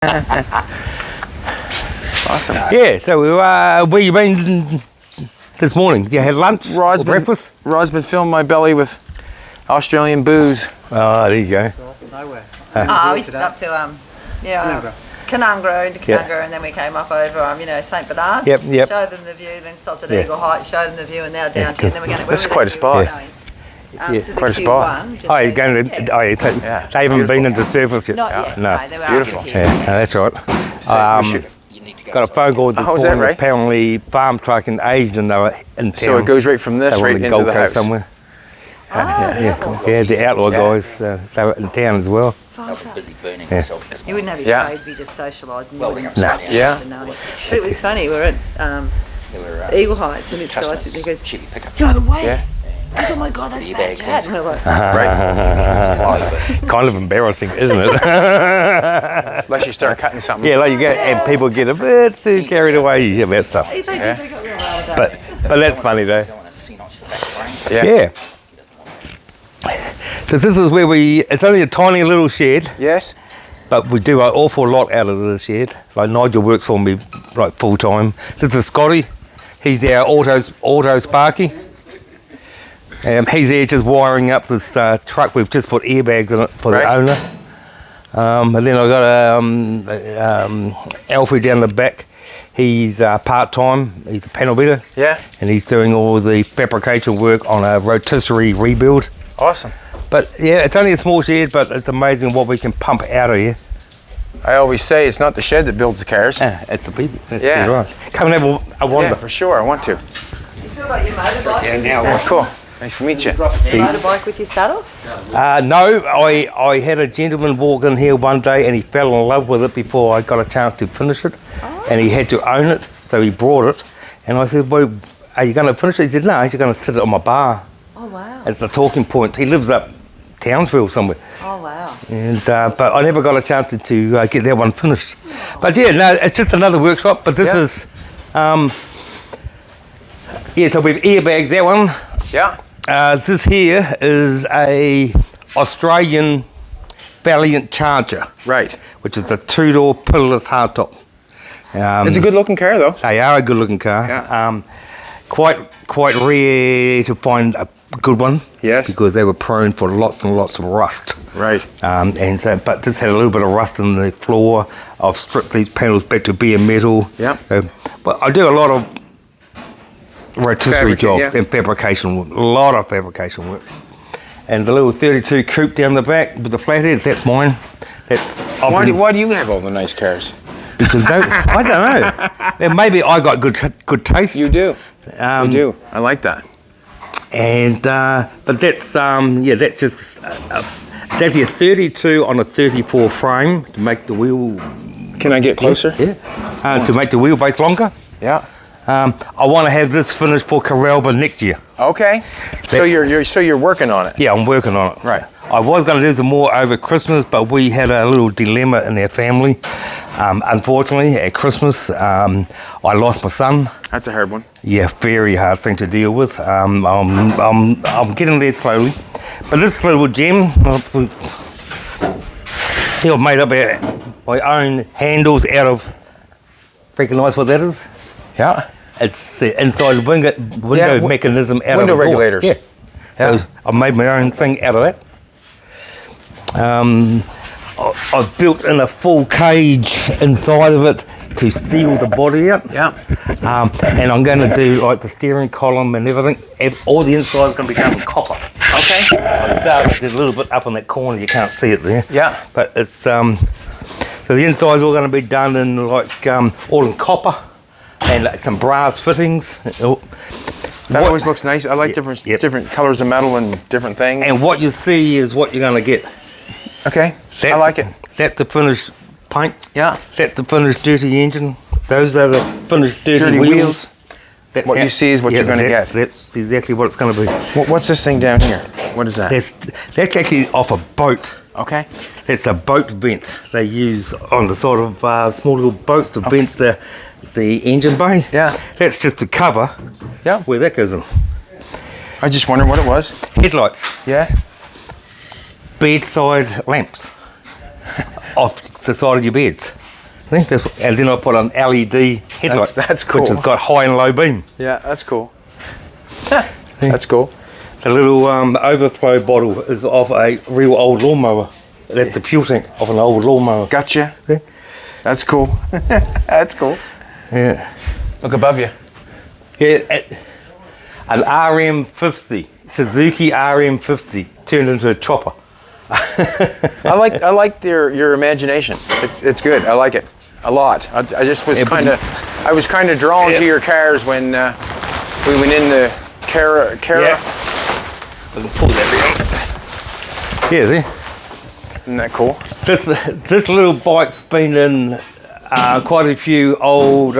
Awesome. Yeah, so where you been this morning? You had lunch or breakfast? Rod's been filling my belly with Australian booze. Oh, there you go. Nowhere. We stopped to Canungra, into Canungra, and then we came up over St Bernard. Yep. Showed them the view, then stopped at Eagle Heights, showed them the view, and now down to. And then we're going to. This is quite a spot. To the Quite a spot. Q1. They haven't been into surface yet. Not yet. No. They were Beautiful. after the Yeah, no, that's right. Got a phone call this is that morning. right? Apparently, farm truck in Asian, they were in town. So it goes right from this They were right on the into Gold the Coast house. somewhere. Yeah, The outlaw guys, they were in town as well. Busy burning himself this You wouldn't have his trade, be just socialising. Well, But Yeah. it was funny, we were at Eagle Heights, and this guy sits there, he goes, Chevy pickup. no way! Yeah. Oh my God, that's The bad, bags Chad. And we're like, Right. Kind of embarrassing, isn't it? Unless you start cutting something. Yeah, like you get, and people get a bit too carried away about stuff. they got real wild about But that's funny though. Don't want to see not the back frame. Yeah. Yeah. So this is where it's only a tiny little shed, Yes. but we do an awful lot out of the shed. Like Nigel works for me like full time. This is Scotty. He's our auto Sparky. He's there just wiring up this truck. We've just put airbags in it for the owner. And then I've got Alfie down the back. He's part-time. He's a panel beater. Yeah. And he's doing all the fabrication work on a rotisserie rebuild. Awesome. But yeah, it's only a small shed, but it's amazing what we can pump out of here. I always say it's not the shed that builds the cars. It's the people. That's Yeah. right. Come and have a wander. Yeah, for sure. I want to. You still got your motorbike? Oh, cool. Nice to meet you. Your motorbike with your saddle? No, I had a gentleman walk in here one day and he fell in love with it before I got a chance to finish it. And he had to own it, so he brought it. And I said, well, are you going to finish it? He said, no, he's going to sit it on my bar. Oh, wow. It's a talking point. He lives up Townsville somewhere. Oh, wow. And but I never got a chance to get that one finished. But yeah, no, it's just another workshop. But this is, so we've airbagged that one. Yeah. This here is a Australian Valiant Charger. Right. Which is a two-door pillarless hardtop. It's a good looking car though. They are a good-looking car. Yeah. Quite rare to find a good one. Yes. Because they were prone for lots and lots of rust. Right. And so, but this had a little bit of rust in the floor. I've stripped these panels back to bare metal. Yeah. But I do a lot of rotisserie jobs yeah. and fabrication work. A lot of fabrication work. And the little 32 coupe down the back with the flathead, that's mine. Why do you have all the nice cars? Because I don't know. And maybe I got good taste. You do. You do. I like that. And but that's that's just it's actually a 32 on a 34 frame to make the wheel. Can I get closer? Yeah. To make the wheelbase longer. Yeah. I want to have this finished for Coralba next year. Okay. So you're working on it. Yeah, I'm working on it. Right. I was going to do some more over Christmas, but we had a little dilemma in our family. Unfortunately, at Christmas, I lost my son. That's a hard one. Yeah, very hard thing to deal with. I'm getting there slowly, but this little gem, I've made up my own handles out of. Recognise what that is? Yeah. It's the inside window mechanism out window of the door. regulators. Yeah. So I made my own thing out of that. I've built in a full cage inside of it to steel the body out. Yeah. And I'm going to do like the steering column and everything. All the inside is going to be done with copper. Okay. There's a little bit up in that corner, you can't see it there. Yeah. But it's so the inside's all going to be done in like all in copper and like some brass fittings. That always looks nice. I like different colors of metal and different things. And what you see is what you're going to get. Okay. I like it. That's the finished paint. Yeah. That's the finished dirty engine. Those are the finished dirty wheels. That's what you see is what you're going to get. That's exactly what it's going to be. What's this thing down here? What is that? That's actually off a boat. Okay. It's a boat vent they use on the sort of small little boats to vent the engine bay. Yeah. That's just to cover where that goes in. I just wondered what it was. Headlights. Yeah. Bedside lamps off the side of your beds. And then I put an LED headlight, That's cool. which has got high and low beam. Yeah, that's cool. That's cool. The little overflow bottle is of a real old lawnmower. That's the fuel tank of an old lawnmower. Gotcha. Yeah. That's cool. That's cool. Yeah. Look above you. Yeah. An RM50, Suzuki RM50 turned into a chopper. I like your imagination. It's good. I like it a lot. I just was kind of drawn to your cars when we went in the Cara. Yeah. I can pull that down. Yeah, see? Isn't that cool? This little bike's been in quite a few old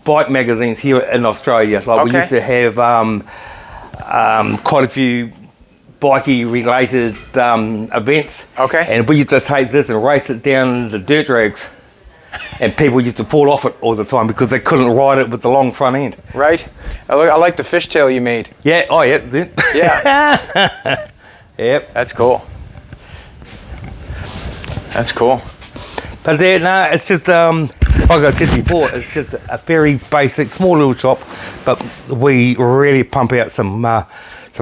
bike magazines here in Australia. Like we used to have quite a few bikey related events. Okay. And we used to take this and race it down the dirt drags. And people used to fall off it all the time because they couldn't ride it with the long front end. Right. I like the fishtail you made. Yeah. Oh, yeah. Yeah. Yep. That's cool. That's cool. But no, it's just like I said before, it's just a very basic, small little shop. But we really pump out some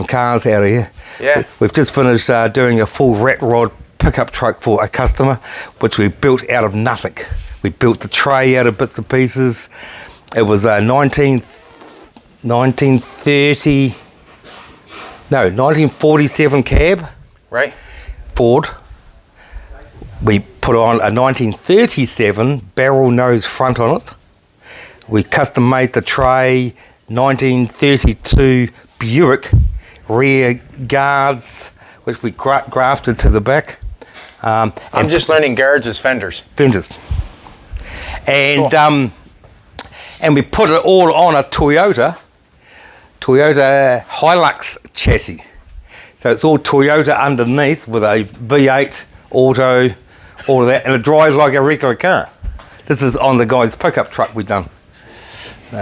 cars out of here. Yeah. We've just finished doing a full rat rod pickup truck for a customer, which we built out of nothing. We built the tray out of bits and pieces. It was a 1947 cab. Right. Ford. We put on a 1937 barrel nose front on it. We custom made the tray, 1932 Buick rear guards, which we grafted to the back. I'm just learning guards as fenders. Fenders. And Cool. And we put it all on a Toyota Hilux chassis. So it's all Toyota underneath with a V8 auto, all of that, and it drives like a regular car. This is on the guy's pickup truck we've done.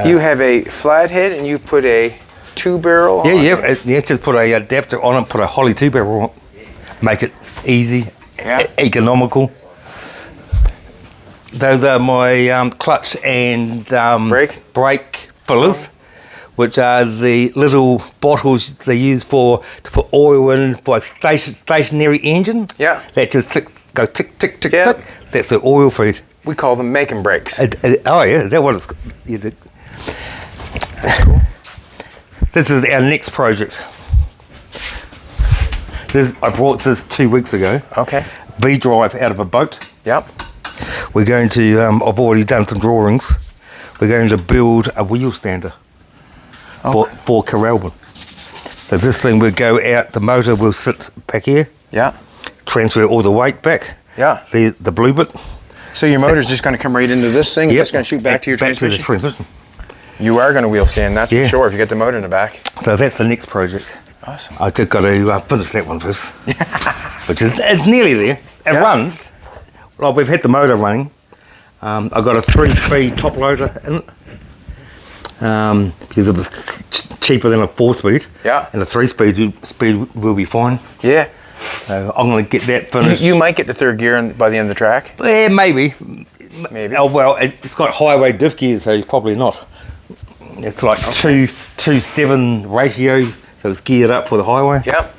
You have a flathead and you put a 2-barrel on it? Yeah, just put a adapter on it, put a Holly 2-barrel on it. Make it easy, economical. Those are my clutch and brake fillers, which are the little bottles they use to put oil in for a stationary engine. Yeah. That just go tick, tick, tick, Yeah. tick. That's the oil feed. We call them making brakes. Oh yeah, that's what it's. You did. That's cool. This is our next project. I brought this 2 weeks ago. Okay. V-drive out of a boat. Yep. We're going to, I've already done some drawings. We're going to build a wheel stander for Corralbin. So this thing will go out, the motor will sit back here. Yeah. Transfer all the weight back. Yeah. The blue bit. So your motor's just going to come right into this thing and it's going to shoot back to your transmission? Back to the transmission. You are going to wheel stand, that's for sure, if you get the motor in the back. So that's the next project. Awesome. I just got to finish that one first. Which is, it's nearly there. It runs. Well, we've had the motor running. I've got a 3-speed top loader in it. Because it was cheaper than a 4-speed. Yeah. And a 3-speed will be fine. Yeah. So I'm going to get that finished. You might get the third gear by the end of the track. Yeah, maybe. Maybe. Oh, well, it's got highway diff gears, so probably not. It's like 2:7 ratio, so it's geared up for the highway. Yep.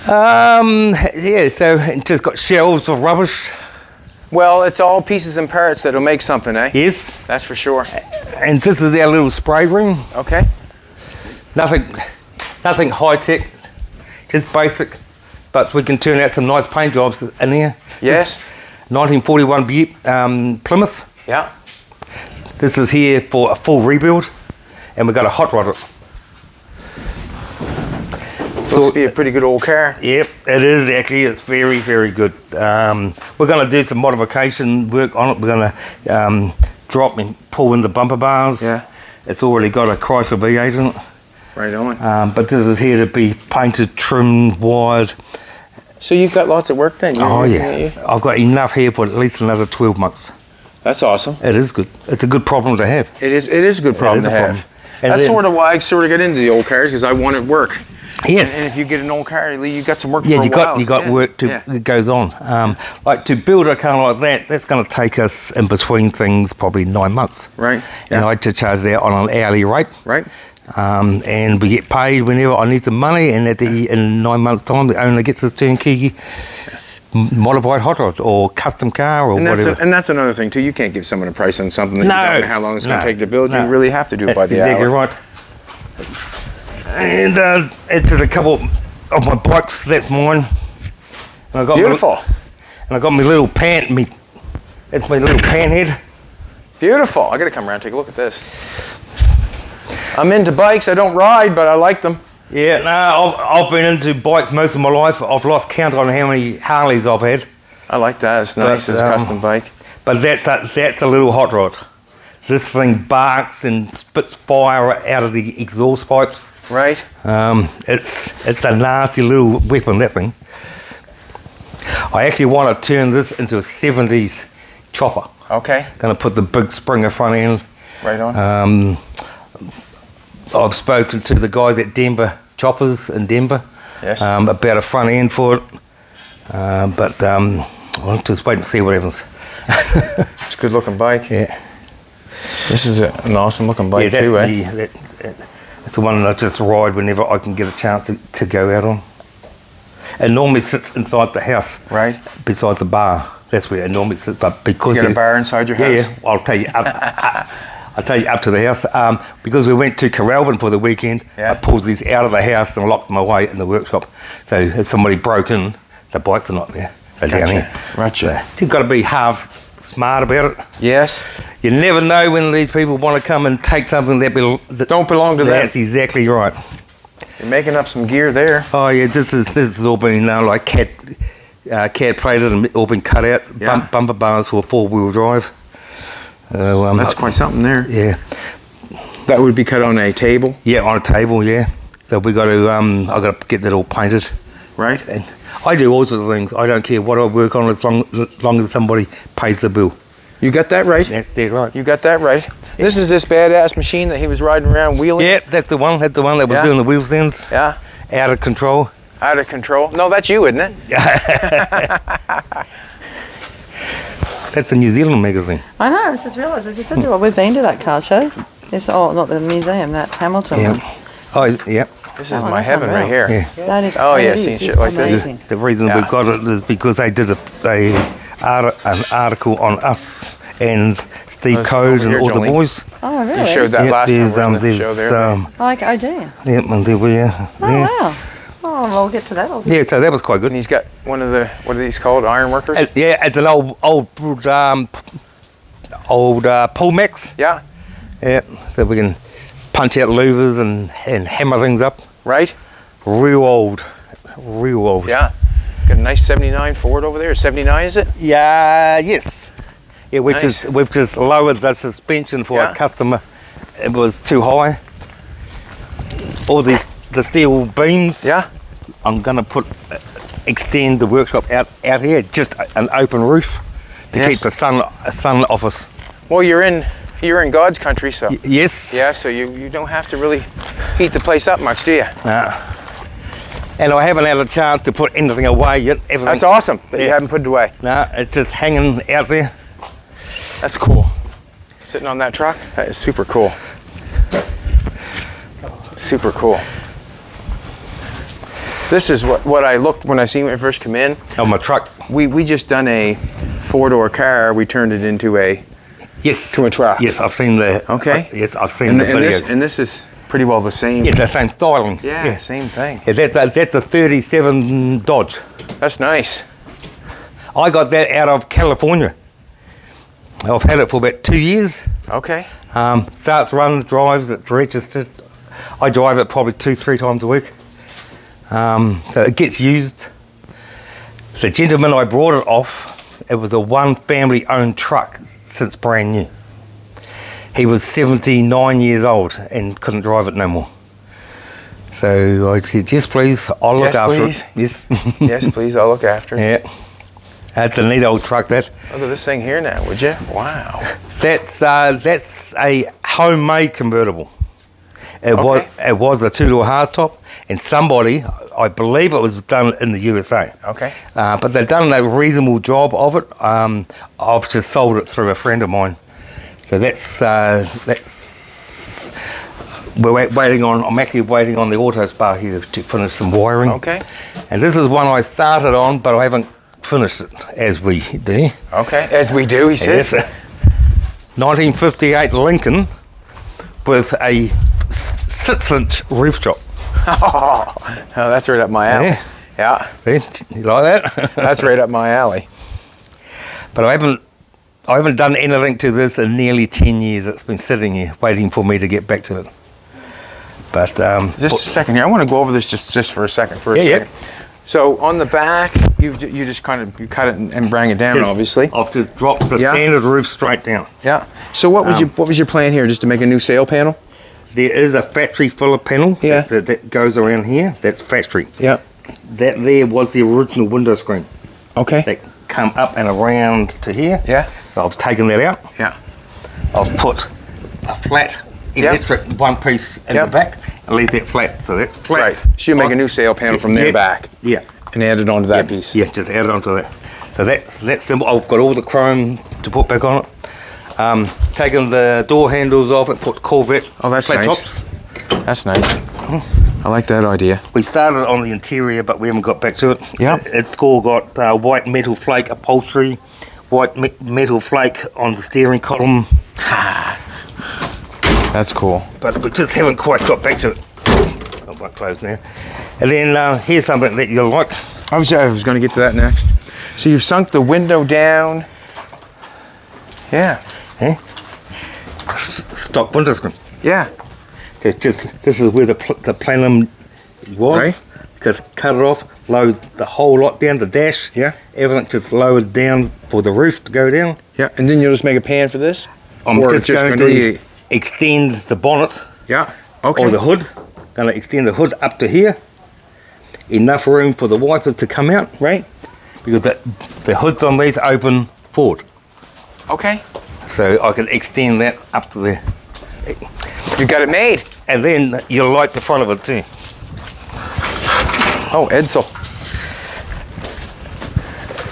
Yeah, so it just got shelves of rubbish. Well, it's all pieces and parts that'll make something, eh? Yes. That's for sure. And this is our little spray ring. Okay. Nothing high tech, just basic, but we can turn out some nice paint jobs in there. Yes. This 1941 Plymouth. Yeah. This is here for a full rebuild, and we've got a hot rod it. Looks to be a pretty good old car. Yep, it is actually. It's very, very good. We're going to do some modification work on it. We're going to drop and pull in the bumper bars. Yeah. It's already got a Chrysler V8 in it. Right on. But this is here to be painted, trimmed, wired. So you've got lots of work then? Oh yeah, I've got enough here for at least another 12 months. That's awesome. It is good. It's a good problem to have. It is a good problem to have. And That's then, sort of why I got into the old cars, because I wanted work. Yes. And if you get an old car, you got some work. Yeah, for a while. you got work to it goes on. Like to build a car like that, that's going to take us in between things probably 9 months. Right. And I had to charge that on an hourly rate. Right. And we get paid whenever I need some money, and in 9 months' time, the owner gets his turnkey modified hot rod or custom car or whatever. And that's another thing too. You can't give someone a price on something that you don't know how long it's going to take to build. You really have to do it by the exactly hour. Right. And it's a couple of my bikes. That's mine. And I got Beautiful. And I got my little It's my little pan head. Beautiful. I got to come around and take a look at this. I'm into bikes. I don't ride, but I like them. Yeah, no, I've been into bikes most of my life. I've lost count on how many Harleys I've had. I like that. It's nice as a custom bike. But that's the little hot rod. This thing barks and spits fire out of the exhaust pipes. Right. It's a nasty little weapon, that thing. I actually want to turn this into a 70s chopper. Okay. Going to put the big Springer front end. Right on. I've spoken to the guys at Denver Choppers in Denver. Yes. About a front end for it. But I'll just wait and see what happens. It's a good looking bike. Yeah. This is an awesome looking bike that's too, eh? That's the one that I just ride whenever I can get a chance to go out on. It normally sits inside the house. Right. Beside the bar. That's where it normally sits. But because you got a bar inside your house? Yeah, I'll tell you up to the house. Because we went to Coralbin for the weekend, I pulled these out of the house and locked them away in the workshop. So if somebody broke in, the bikes are not there. They're down here. Gotcha. So you've got to be half smart about it. Yes. You never know when these people want to come and take something that don't belong to them. That's exactly right. You're making up some gear there. Oh yeah, this has all been like CAD plated and all been cut out. Yeah. Bumper bars for 4-wheel drive. That's quite something there. Yeah. That would be cut on a table. Yeah, on a table. Yeah. So we got to. I got to get that all painted. Right. And I do all sorts of things. I don't care what I work on as long as somebody pays the bill. You got that right. That's dead right. You got that right. This is this badass machine that he was riding around wheeling. Yeah, that's the one. That's the one that was doing the wheel ends. Yeah. Out of control. Out of control. No, that's you, isn't it? That's the New Zealand magazine. I know, I just realised, I just said to you, we've been to that car show. It's, not the museum, that Hamilton one. Oh, yeah. This is my heaven right here. Yeah. That is seen shit like this. The reason we've got it is because they did an article on us and Steve Code and all Jolene. the boys. Oh, really? You showed that last time. Oh dear. Yeah, and there we are. Oh, wow. Oh, we'll get to that. Yeah, so that was quite good. And he's got one of the, what are these called, iron workers? Yeah, it's an old pull max. Yeah. Yeah, so we can punch out louvers and hammer things up. Right. Real old. Yeah. Got a nice 79 Ford over there. 79 is it? Yeah, yes. Yeah, we've Nice. just lowered the suspension for a customer. It was too high. All the steel beams. Yeah. I'm gonna extend the workshop out here, just an open roof to keep the sun off us. Well, you're in God's country, so. Yes. Yeah, so you don't have to really heat the place up much, do you? And I haven't had a chance to put anything away yet. That's awesome that you haven't put it away. No, it's just hanging out there. That's cool. Sitting on that truck, that is super cool. Super cool. This is what I looked when I seen when I first come in. On my truck. We just done a 4-door car. We turned it into a to a truck. Yes, I've seen the. Okay. Yes, I've seen the videos. And this is pretty well the same. Yeah, the same styling. Yeah, same thing. Yeah, that's a 37 Dodge. That's nice. I got that out of California. I've had it for about 2 years. Okay. Starts, runs, drives, it's registered. I drive it probably 2-3 times a week. So it gets used. The gentleman I brought it off, it was a one family owned truck since brand new. He was 79 years old and couldn't drive it no more. So I said, yes please, I'll look after it. Yes. Yes, please, I'll look after it. Yeah. That's a neat old truck, that. Look at this thing here now, would you? Wow. That's a homemade convertible. It was a 2-door hardtop, and somebody, I believe it was done in the USA. Okay. But they've done a reasonable job of it. I've just sold it through a friend of mine. So that's waiting on. I'm actually waiting on the auto spa here to finish some wiring. Okay. And this is one I started on, but I haven't finished it, as we do. Okay. As we do, he says. Yes. 1958 Lincoln with a 6-inch roof top. Oh, that's right up my alley. Yeah. See? You like that? That's right up my alley. But I haven't done anything to this in nearly 10 years. It's been sitting here waiting for me to get back to it. But just a second here. I want to go over this just for a second. Yeah. So on the back, you just kind of cut it and bring it down, obviously. I've just dropped the standard roof straight down. Yeah. So what was your plan here? Just to make a new sail panel? There is a factory filler panel that goes around here. That's factory. Yeah. That there was the original window screen. Okay. That come up and around to here. Yeah. So I've taken that out. Yeah. I've put a flat electric one piece in the back and leave that flat. So that's flat. Right. So you make a new sail panel from there back. Yeah. And add it onto that piece. Yeah, just add it onto that. So that's simple. I've got all the chrome to put back on it. Taken the door handles off it, put Corvette that's flat nice. tops. That's nice. I like that idea. We started on the interior, but we haven't got back to it. Yeah. It's all got white metal flake upholstery, white metal flake on the steering column. That's cool. But we just haven't quite got back to it. Got my clothes now. And then here's something that you'll like. I was going to get to that next. So you've sunk the window down. Yeah. Stock window screen. Yeah. This is where the plenum was. Right. Just cut it off, load the whole lot down, the dash. Yeah. Everything just lowered down for the roof to go down. Yeah. And then you'll just make a pan for this? I'm just going to extend the bonnet. Yeah. Okay. Or the hood. Going to extend the hood up to here. Enough room for the wipers to come out. Right. Because the hoods on these open forward. Okay. So I can extend that up to there. You got it made. And then you'll like the front of it too. Oh, Edsel.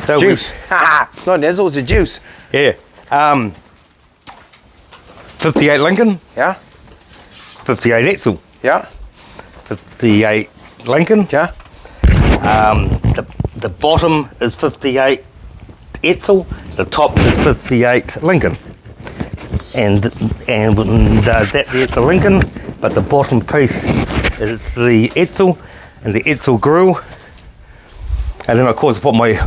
So Juice. It's not an Edsel, it's a juice. Yeah. 58 Lincoln. Yeah. 58 Etzel. Yeah. 58 Lincoln. Yeah. The bottom is 58 Etzel. The top is 58 Lincoln. And there's the Lincoln, but the bottom piece is the Etzel and the Etzel grill. And then of course I put my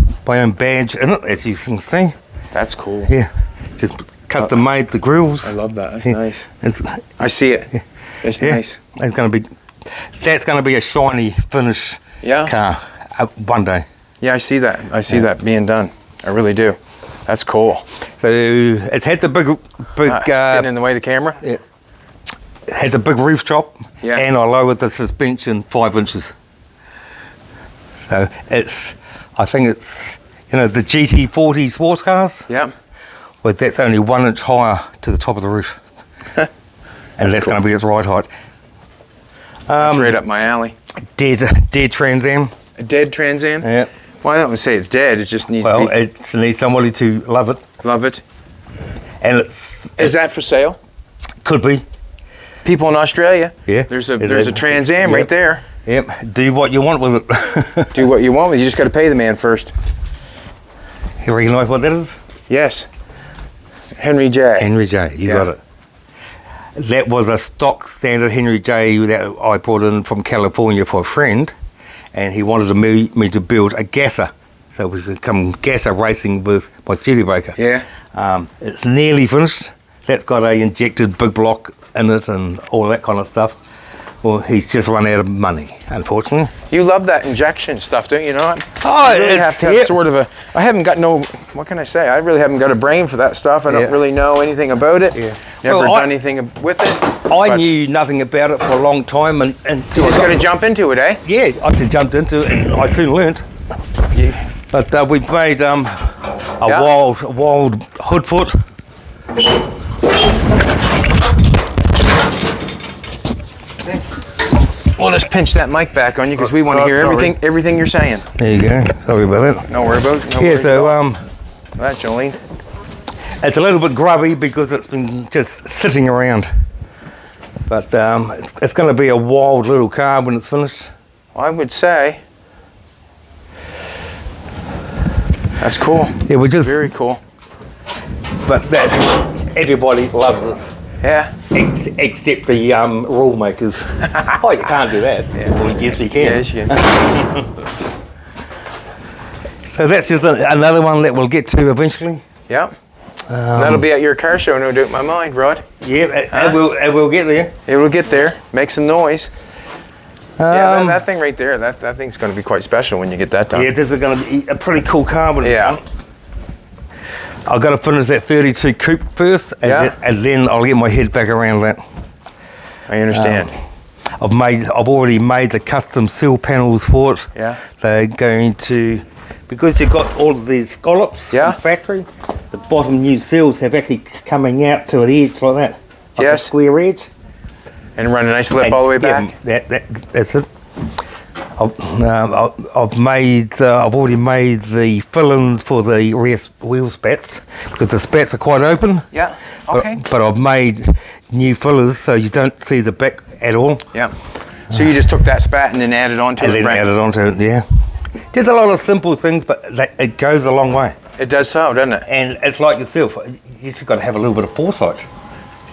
own badge in it, as you can see. That's cool. Yeah. Just custom made the grills. I love that. That's nice. I see it. It's nice. That's going to be a shiny finish car one day. Yeah, I see that. I see that being done. I really do. That's cool. So it's had the big getting in the way of the camera. Yeah. It had the big roof top, and I lowered the suspension 5 inches. So I think it's the GT40 sports cars. Yeah. Well, that's only 1 inch higher to the top of the roof, and that's cool. going to be its ride height. That's right up my alley. Dead Trans Am. A dead Trans Am? Yeah. Well, I don't want to say it's dead. It just needs Well, to be... it needs somebody to love it. Love it. And Is that for sale? Could be. People in Australia. Yeah. There's a Trans Am right there. Yep. Do what you want with it. Do what you want with it. You just got to pay the man first. You recognise what that is? Yes. Henry J. Henry J. You got it. That was a stock standard Henry J that I brought in from California for a friend, and he wanted me to build a gasser so we could come gasser racing with my Studebaker. Yeah. It's nearly finished. That's got a injected big block in it and all that kind of stuff. Well, he's just run out of money, unfortunately. You love that injection stuff, don't you? Know? Oh, you really have to have sort of a... I haven't got what can I say? I really haven't got a brain for that stuff. I don't really know anything about it. Yeah. Never done anything with it. I knew nothing about it for a long time until you just got to jump into it, eh? Yeah, I just jumped into it and I soon learnt. Yeah. But we've made a wild hood foot. We'll just pinch that mic back on you because we want to Oh, hear sorry. everything you're saying. There you go. Sorry about that. No worry about it. No Yeah, worries so at all. That, Jolene. it's a little bit grubby because it's been just sitting around. But it's going to be a wild little car when it's finished. I would say that's cool. Yeah, we just. Very cool. But that everybody loves this, Yeah. except the rule makers. Oh, you can't do that. Yeah. Well, yes, we can. Yes, you can. So that's just another one that we'll get to eventually. Yeah. That'll be at your car show, no doubt in my mind, Rod. Yeah, and we'll get there. It will get there. Make some noise. Yeah, that thing right there, that thing's going to be quite special when you get that done. Yeah, this is going to be a pretty cool car when it's Yeah. done. I've got to finish that 32 coupe first, and then I'll get my head back around that. I understand. I've already made the custom seal panels for it. Yeah. They're going to, because you've got all of these scallops from Yeah. the factory, the bottom new seals have actually coming out to an edge like that. Like Yes. a square edge. And run a nice lip And, all the way back. Yeah, that's it. I've already made the fill-ins for the rear wheel spats because the spats are quite open. Yeah. But- Okay. But I've made new fillers so you don't see the back at all. Yeah. So you just took that spat and then added on to And it, then right? added onto it, yeah. Did a lot of simple things, but it goes a long way. It does so, doesn't it? And it's like yourself, you just got to have a little bit of foresight.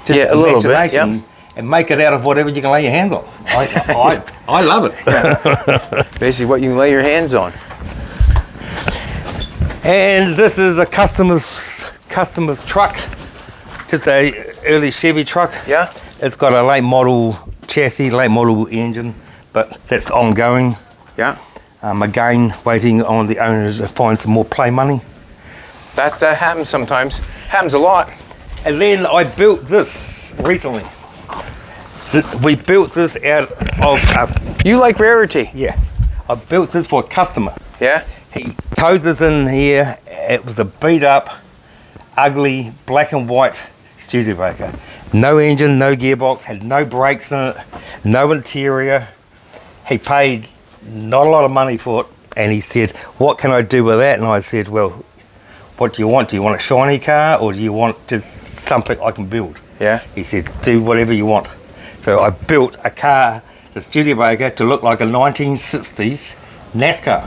Just Yeah, a little bit, imagination And make it out of whatever you can lay your hands on. I love it. Basically what you can lay your hands on. And this is a customer's truck, just a early Chevy truck. Yeah. It's got a late model chassis, late model engine, but that's ongoing. Yeah. Again, waiting on the owner to find some more play money. That happens sometimes. Happens a lot. And then I built this recently. We built this out of You like rarity. yeah. I built this for a customer. Yeah. He tows this in here. It was a beat up, ugly, black and white Studebaker. No engine, no gearbox, had no brakes in it, no interior. He paid not a lot of money for it, and he said, "What can I do with that?" And I said, "Well, what do you want? Do you want a shiny car, or do you want just something I can build?" Yeah. He said, "Do whatever you want." So I built a car, the Studebaker, to look like a 1960s NASCAR.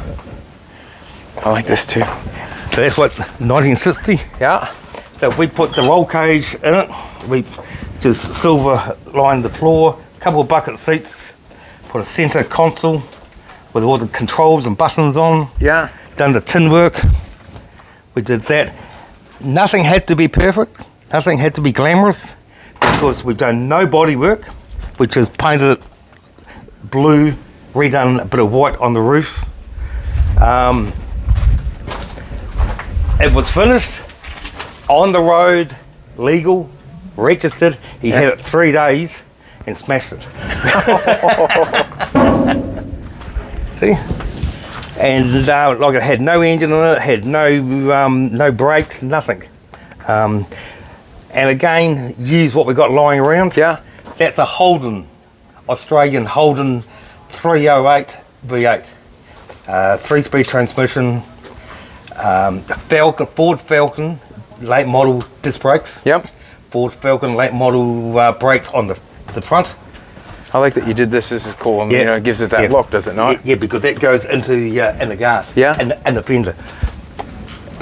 I like this too. So that's what 1960. Yeah. So we put the roll cage in it. We just silver lined the floor, a couple of bucket seats, put a centre console with all the controls and buttons on. Yeah. Done the tin work. We did that. Nothing had to be perfect. Nothing had to be glamorous because we've done no body work. We just painted it blue, redone a bit of white on the roof. It was finished, on the road, legal, registered. He had it 3 days and smashed it. See? And like it had no engine in it, had no brakes, nothing. And again, use what we got lying around. Yeah. That's a Holden, Australian Holden 308 V8. 3-speed transmission, Ford Falcon, late model disc brakes. Yep. Ford Falcon late model brakes on the front. I like that you did this. This is cool. I mean, you know, it gives it that look, does it not? Yeah, because that goes into in the guard. Yeah. And the fender.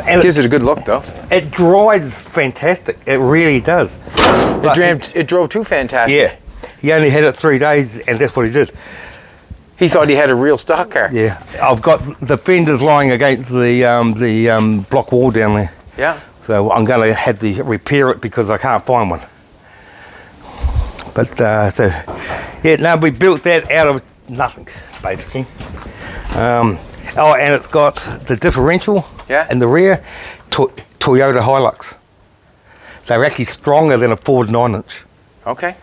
And Gives it a good look though. it drives fantastic. It really does. It drove too fantastic. Yeah. He only had it 3 days, and that's what he did. He thought he had a real stock car. Yeah. I've got the fenders lying against the block wall down there. Yeah. So I'm going to have to repair it because I can't find one. But we built that out of nothing, basically. And it's got the differential in the rear, Toyota Hilux. They're actually stronger than a Ford 9-inch Okay.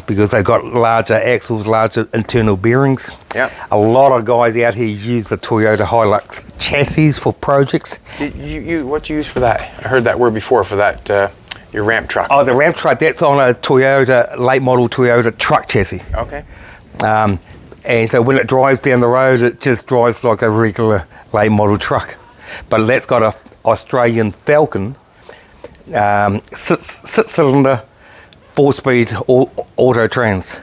because they've got larger axles, larger internal bearings. Yeah. A lot of guys out here use the Toyota Hilux chassis for projects. What you use for that? I heard that word before for that your ramp truck. Oh, the ramp truck, that's on a Toyota, late model Toyota truck chassis. Okay. And so when it drives down the road, it just drives like a regular late model truck. But that's got a Australian Falcon, 6-cylinder, 4-speed auto trans,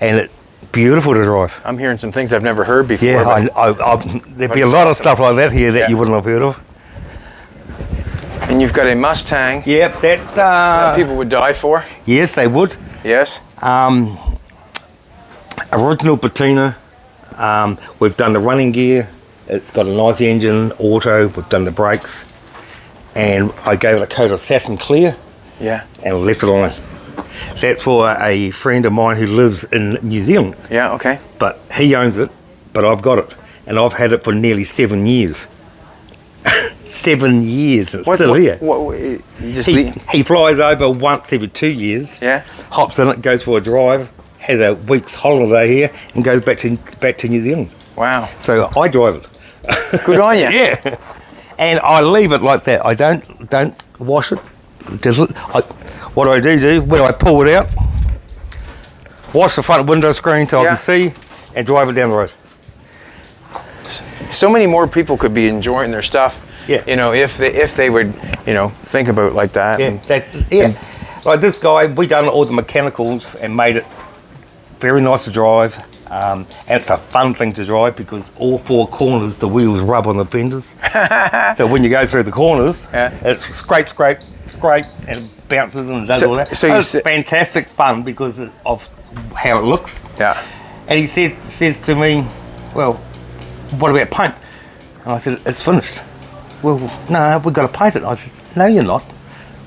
and it's beautiful to drive. I'm hearing some things I've never heard before. Yeah, there'd be a lot of stuff like that here that you wouldn't have heard of. And you've got a Mustang. Yep, that That people would die for. yes, they would. Yes. Original patina. We've done the running gear. It's got a nice engine, auto. We've done the brakes, and I gave it a coat of satin clear Yeah. and left it on. That's for a friend of mine who lives in New Zealand, Yeah. Okay. but he owns it, but I've got it, and I've had it for nearly 7 years. 7 years, it's still here. You just leave. He flies over once every 2 years. Yeah. Hops in it, goes for a drive, has a week's holiday here, and goes back to New Zealand. Wow. So I drive it. Good on you. Yeah, and I leave it like that. I don't wash it. What I do when I pull it out, wash the front window screen so I Yeah. can see, and drive it down the road. So many more people could be enjoying their stuff. Yeah. You know, if they would, think about it like that. Yeah, like this guy, we done all the mechanicals and made it very nice to drive. And it's a fun thing to drive because all 4 corners the wheels rub on the fenders. So when you go through the corners, Yeah. it's scrape, and it bounces and does all that. so you It's fantastic fun because of how it looks. Yeah. And he says to me, well, what about paint? And I said, it's finished. Well, no, we've got to paint it. I said, no, you're not.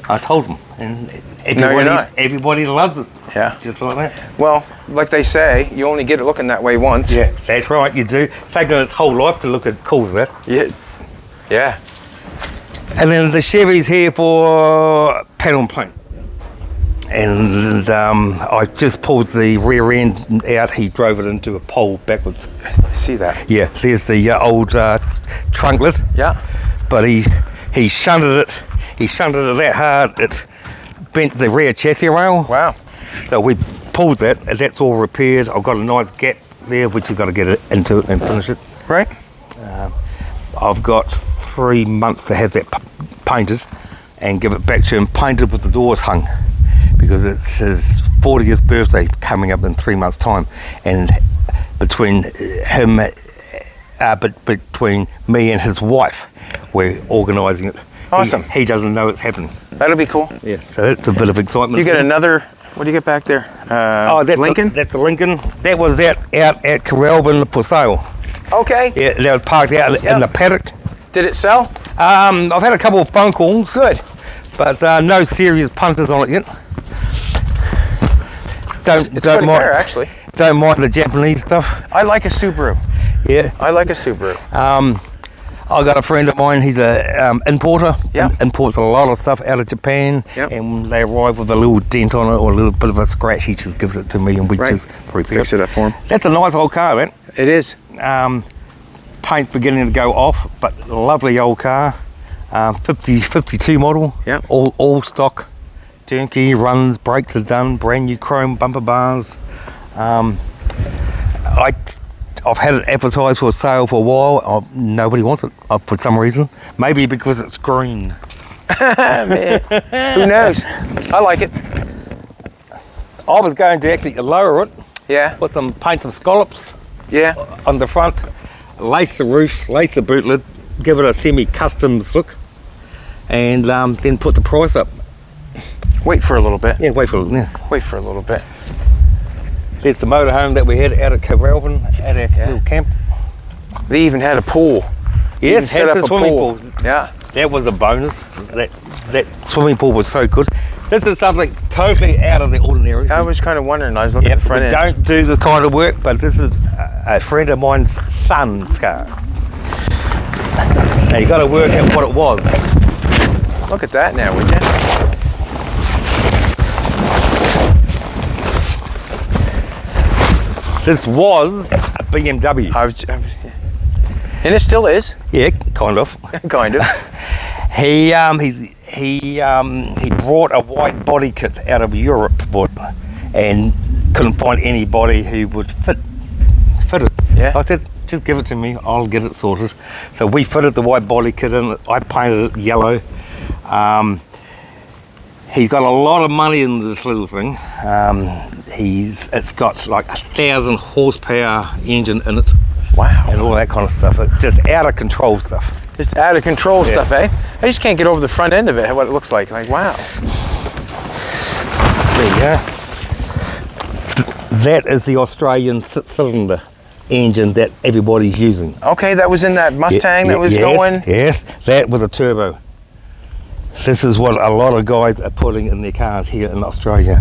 I told him. And everybody loves it. Yeah. Just like that. Well, like they say, you only get it looking that way once. Yeah, that's right, you do. It's taken its whole life to look as cool as that. Yeah. Yeah. And then the Chevy's here for panel paint. And I just pulled the rear end out. He drove it into a pole backwards. I see that. Yeah, there's the old trunklet. Yeah. But he shunted it. He shunted it that hard it bent the rear chassis rail. Wow. So we pulled that, and that's all repaired. I've got a nice gap there, which you've got to get it into it and finish it. Right. I've got 3 months to have that painted and give it back to him, painted with the doors hung, because it's his 40th birthday coming up in 3 months' time, and between him, between me and his wife, we're organising it. Awesome. He doesn't know it's happening. That'll be cool. Yeah, so that's a bit of excitement. You get another. What do you get back there? that's Lincoln. That's the Lincoln. That was out at Corralbin for sale. Okay. Yeah, that was parked out in the paddock. Did it sell? I've had a couple of phone calls. Good. But no serious punters on it yet. It's good car, actually. Don't mind the Japanese stuff. I like a Subaru. Yeah. I like a Subaru. I got a friend of mine. He's a importer. Yeah. Imports a lot of stuff out of Japan. Yep. And when they arrive with a little dent on it or a little bit of a scratch, he just gives it to me and we just repair Fix it up for him. That's a nice old car, that. It is. Paint beginning to go off, but a lovely old car. 52 model. Yeah. All stock. Turnkey, runs, brakes are done, brand new chrome bumper bars. I've had it advertised for sale for a while. Nobody wants it for some reason. Maybe because it's green. Man, who knows? I like it. I was going to actually lower it, Yeah. put paint some scallops Yeah. on the front, lace the roof, lace the boot lid, give it a semi-customs look, and then put the price up. Wait for a little bit. Yeah, wait for it. Yeah. Wait for a little bit. There's the motorhome that we had out at Corralbin at our little camp. They even had a pool. Yes, set had up the a swimming pool. pool. Yeah. That was a bonus. That swimming pool was so good. This is something totally out of the ordinary. I was kind of wondering. I was looking Yep, at the front we end. don't do this kind of work, but this is a friend of mine's son's car. Now you got to work out what it was. Look at that now, would you? This was a BMW. And it still is. Yeah, kind of. Kind of. He brought a white body kit out of Europe, and couldn't find anybody who would fit it. Yeah. I said, just give it to me, I'll get it sorted. So we fitted the white body kit in it. I painted it yellow. He's got a lot of money in this little thing. It's got like 1,000 horsepower engine in it. Wow. And all that kind of stuff. It's just out of control stuff. Just out of control stuff, eh? I just can't get over the front end of it, what it looks like. Like, wow. There you go. That is the Australian 6-cylinder engine that everybody's using. Okay, that was in that Mustang that was going? Yes, that was a turbo. This is what a lot of guys are putting in their cars here in Australia.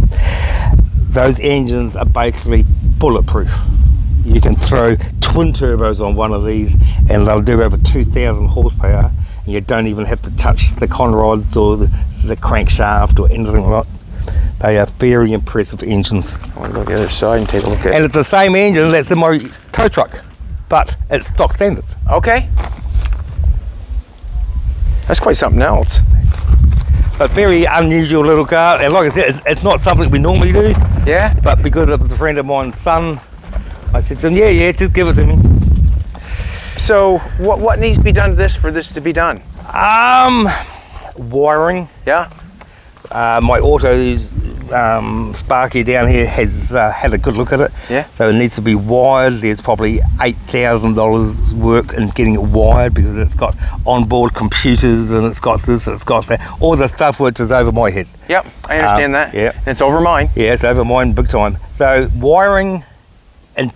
Those engines are basically bulletproof. You can throw twin turbos on one of these and they'll do over 2,000 horsepower, and you don't even have to touch the conrods or the crankshaft or anything like that. They are very impressive engines. I want to go to the other side and take a look at it. And it's the same engine that's in my tow truck, but it's stock standard. Okay. That's quite something else. But very unusual little car, and like I said, it's not something we normally do. Yeah? But because it was a friend of mine's son, I said to him, yeah, just give it to me. So what needs to be done to this for this to be done? Wiring. Yeah? My auto's Sparky down here has had a good look at it. Yeah. So it needs to be wired. There's probably $8,000 work in getting it wired because it's got onboard computers and it's got this, it's got that, all the stuff which is over my head. Yep, I understand that. Yeah. It's over mine. Yeah, it's over mine big time. So wiring and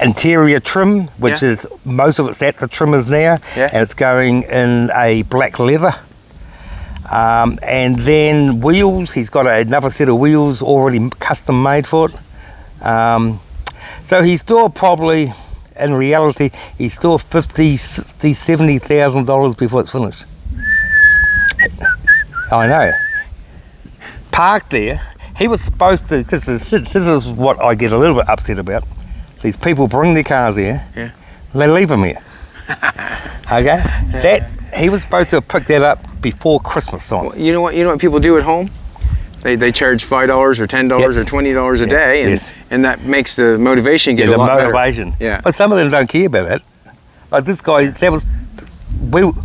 interior trim, which is most of it's at the trimmers now, and it's going in a black leather. And then wheels, he's got another set of wheels already custom made for it. So he's still probably, in reality, he's still $50,000, $60,000, $70,000 before it's finished. I know. Parked there, he was supposed to, this is what I get a little bit upset about. These people bring their cars here, they leave them here. Okay? He was supposed to have picked that up before Christmas time. Well, you know what people do at home? They charge $5 or $10 or $20 a day, and that makes the motivation get a lot motivation. better. Yeah. But some of them don't care about that. Like this guy,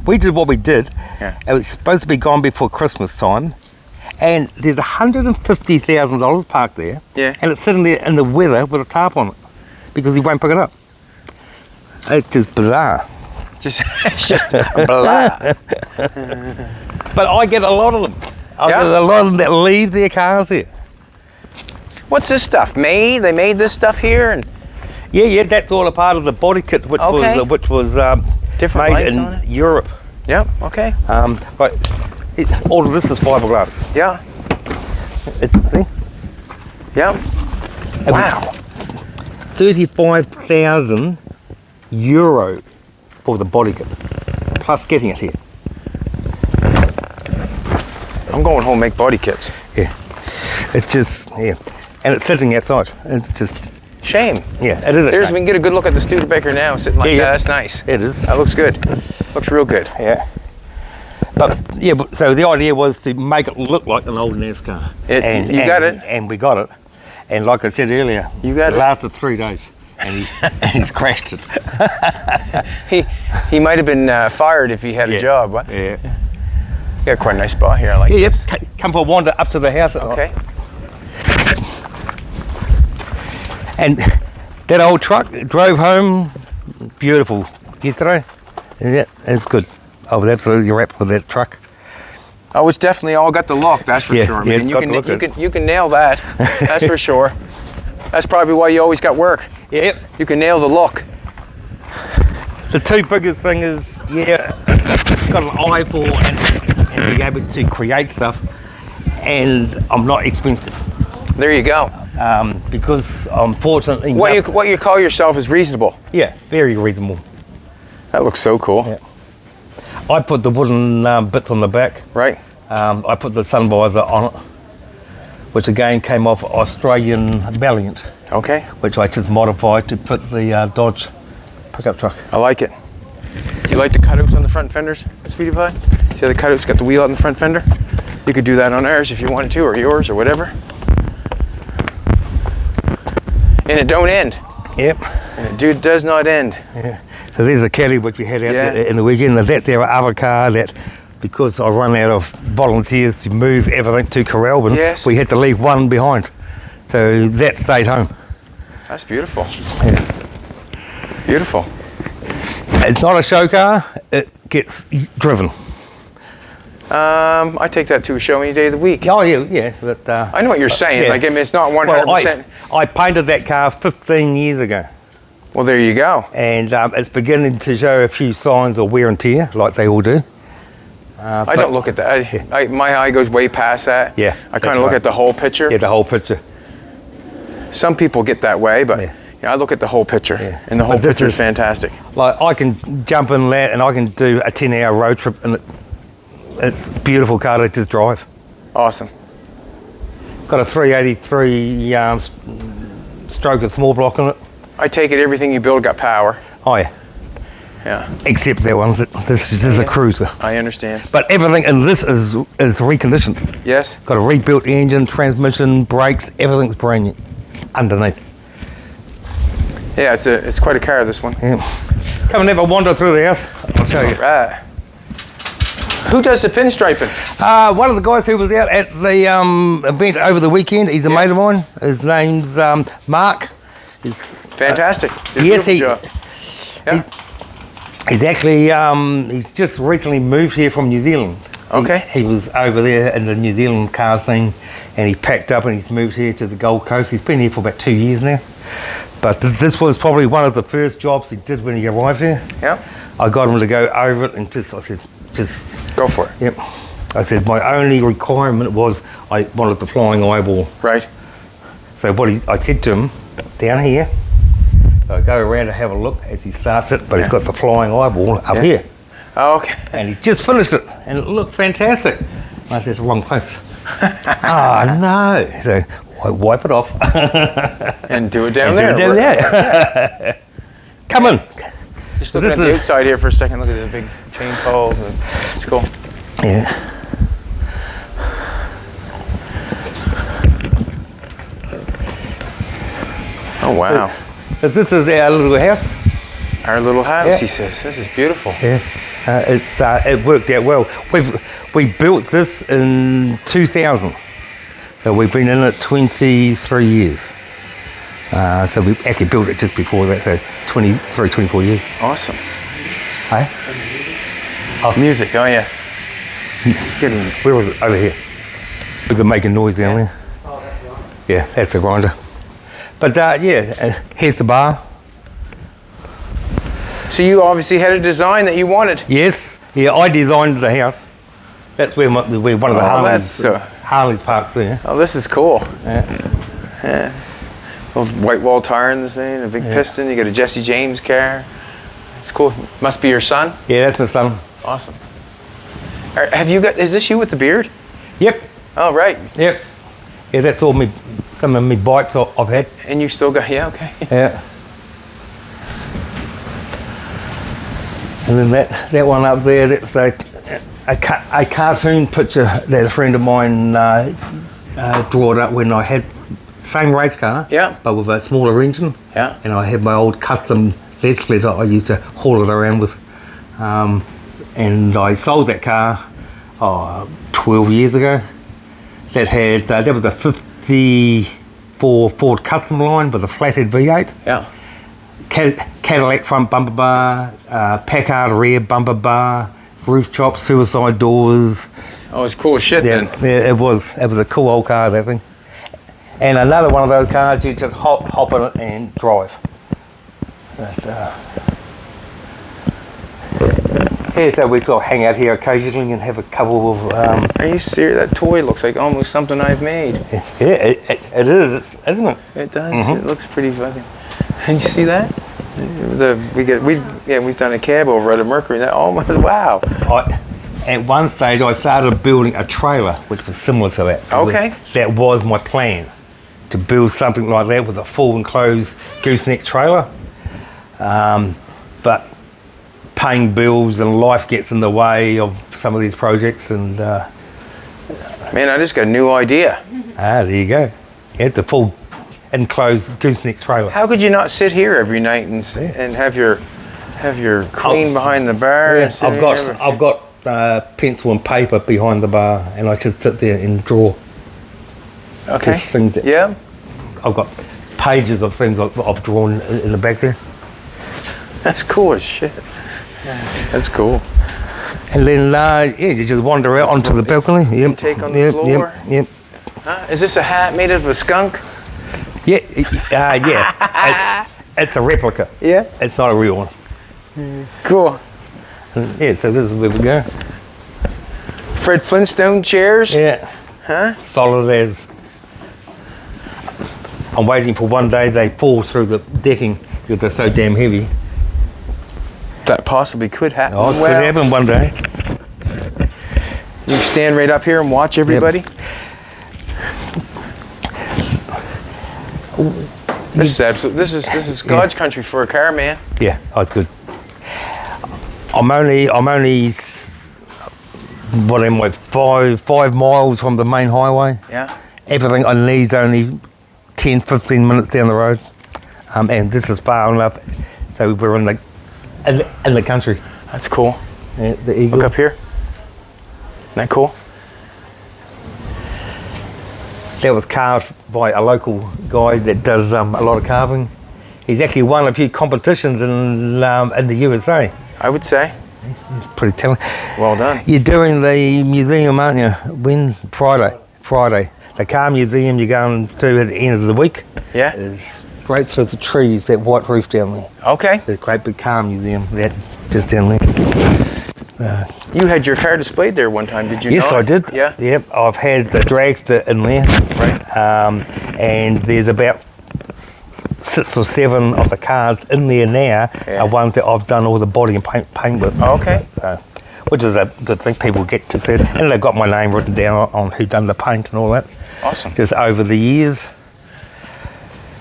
we did what we did. Yeah. It was supposed to be gone before Christmas time, and there's $150,000 parked there. Yeah. And it's sitting there in the weather with a tarp on it because he won't pick it up. It's just bizarre. It's just blah. But I get a lot of them. I get a lot of them that leave their cars here. What's this stuff? They made this stuff here, and Yeah, that's all a part of the body kit, which was different made lights in on it? Europe. Yeah. Okay. But all of this is fiberglass. Yeah. See? Yeah. Wow. 35,000 euro for the body kit, plus getting it here. I'm going home and make body kits. Yeah, it's just and it's sitting outside. It's just shame. Yeah, it is. We can get a good look at the Studebaker now, sitting like that. That's nice. It is. That looks good. Looks real good. Yeah. But so the idea was to make it look like an old NASCAR. You got it. And we got it. And like I said earlier, it lasted 3 days. And he's crashed it. He might have been fired if he had a job. What? Yeah. You got quite a nice spot here. I like this. Come for a wander up to the house. Okay. And that old truck drove home beautiful yesterday. Yeah, it's good. I was absolutely wrapped with that truck. Oh, it's definitely all got the look. That's for sure. Yeah, Man. You can nail that. That's for sure. That's probably why you always got work. Yep. You can nail the look. The two biggest thing is, got an eye for and being able to create stuff, and I'm not expensive. There you go. Because unfortunately, what you call yourself is reasonable. Yeah, very reasonable. That looks so cool. Yeah. I put the wooden bits on the back. Right. I put the sun visor on it, which again came off Australian Valiant. Okay. Which I just modified to fit the Dodge pickup truck. I like it. You like the cutouts on the front fenders, Speedy Pie? See how the cutouts got the wheel on the front fender? You could do that on ours if you wanted to, or yours, or whatever. And it don't end. Yep. And it does not end. Yeah. So there's a caddy which we had out Yeah. in the weekend, and that's our other car that, because I run out of volunteers to move everything to Corralbin, Yes. we had to leave one behind. So that stayed home. That's beautiful. Yeah. Beautiful. It's not a show car, it gets driven. I take that to a show any day of the week. Oh yeah, but I know what you're saying. yeah. Like, I mean, it's not 100%. well, I painted that car 15 years ago, Well, there you go. and it's beginning to show a few signs of wear and tear, like they all do. I don't look at that. My eye goes way past that. Yeah, I kind that's of look right. at the whole picture. Yeah, the whole picture. Some people get that way, but Yeah. I look at the whole picture, Yeah. and the whole But this picture is is- fantastic. Like, I can jump in that and I can do a 10-hour road trip, and it's a beautiful car to just drive. Awesome. Got a 383 stroke of small block on it. I take it everything you build got power. Oh yeah, Yeah, except that one. This is a cruiser. I understand. But everything in this is reconditioned. Yes. Got a rebuilt engine, transmission, brakes, everything's brand new underneath. Yeah, it's quite a car, this one. Yeah. Come and have a wander through the house. I'll show you. Right. Who does the pinstriping? One of the guys who was out at the event over the weekend, he's a mate of mine. His name's Mark. Fantastic. Did a Yes, beautiful job. Yeah. He's actually, he's just recently moved here from New Zealand. Okay. He was over there in the New Zealand car scene, and he packed up and he's moved here to the Gold Coast. He's been here for about 2 years now. But this was probably one of the first jobs he did when he arrived here. Yeah. I got him to go over it and I said, just Go for it. yep. I said my only requirement was I wanted the flying eyeball. Right. So I said to him, down here, so I go around to have a look as he starts it, but he's got the flying eyeball up Yeah. here. Oh, okay. And he just finished it, and it looked fantastic. And I said, wrong place. Oh no. So I wipe it off. And do it down and there. do it down there. Come in. Just looking This at the is- outside here for a second. Look at the big chain poles. And it's cool. Yeah. Oh, wow. So this is our little house. Our little house, Yeah. he says. This is beautiful. Yeah. It worked out well. We built this in 2000. So we've been in it 23 years. So we actually built it just before that, so 23, 24 years. Awesome. Hey? Music, oh yeah. Kidding. Where was it? Over here. Was it making noise down there? Yeah, that's a grinder. But here's the bar. So you obviously had a design that you wanted. Yes, yeah, I designed the house. That's where one of the Harleys parked there. Oh, this is cool. Yeah. Yeah. Little white wall tire in the thing, a big piston. You got a Jesse James car. It's cool. Must be your son. Yeah, that's my son. Awesome. Is this you with the beard? Yep, Oh, right. yep. Yeah, that's all some of my bikes I've had. And you still got, yeah, okay. Yeah. And then that one up there, that's a cartoon picture that a friend of mine drew up when I had same race car, Yeah. but with a smaller engine. Yeah. And I had my old custom Leslie that I used to haul it around with. And I sold that car 12 years ago. That was a 54 Ford Custom line with a flathead V8. Yeah. Cadillac front bumper bar, Packard rear bumper bar, roof chop, suicide doors. Oh, it's cool shit Yeah, then. yeah, it was a cool old car, that thing. And another one of those cars you just hop in it and drive. So we sort of hang out here occasionally and have a couple of. Are you serious? That toy looks like almost something I've made. Yeah, it is, isn't it? It does. It looks pretty fucking. Can you see that? We've done a cab over at a Mercury. That almost wow. At one stage, I started building a trailer, which was similar to that. Okay. That was my plan, to build something like that with a full enclosed gooseneck trailer. But paying bills and life gets in the way of some of these projects, and Man, I just got a new idea. there you go. Yeah, it's a full enclosed gooseneck trailer. How could you not sit here every night and have your clean behind the bar? Yeah, and sit in here? I've got pencil and paper behind the bar, and I just sit there and draw. Okay. Just things that Yeah. I've got pages of things I've drawn in the back there. That's cool as shit. That's cool. And then you just wander out onto the balcony. Yep. Take on the floor. Yep. Huh? Is this a hat made of a skunk? Yeah. Yeah. It's a replica. Yeah. It's not a real one. Cool. Yeah. So this is where we go. Fred Flintstone chairs? Yeah. Huh? Solid as. I'm waiting for one day they fall through the decking because they're so damn heavy. That possibly could happen. Oh, it could happen one day. You stand right up here and watch everybody? Yep. This is God's country for a car, man. Yeah, that's good. I'm only what am I, 5 miles from the main highway. Yeah. Everything I need is only 10, 15 minutes down the road. And this is far enough, so we're in the country. That's cool. Yeah, the eagle. Look up here. Isn't that cool? That was carved by a local guy that does a lot of carving. He's actually won a few competitions in the USA. I would say. He's pretty talented. Well done. You're doing the museum, aren't you? When? Friday. The car museum you're going to at the end of the week. Yeah. Is straight through the trees, that white roof down there. Okay. The great big car museum, that just down there. You had your car displayed there one time, did you? Yes, not? I did. Yeah. Yep, I've had the dragster in there. Right. And there's about 6 or 7 of the cars in there now Yeah. are ones that I've done all the body and paint with. Oh, okay. So, which is a good thing. People get to see it. And they've got my name written down on who done the paint and all that. Awesome. Just over the years.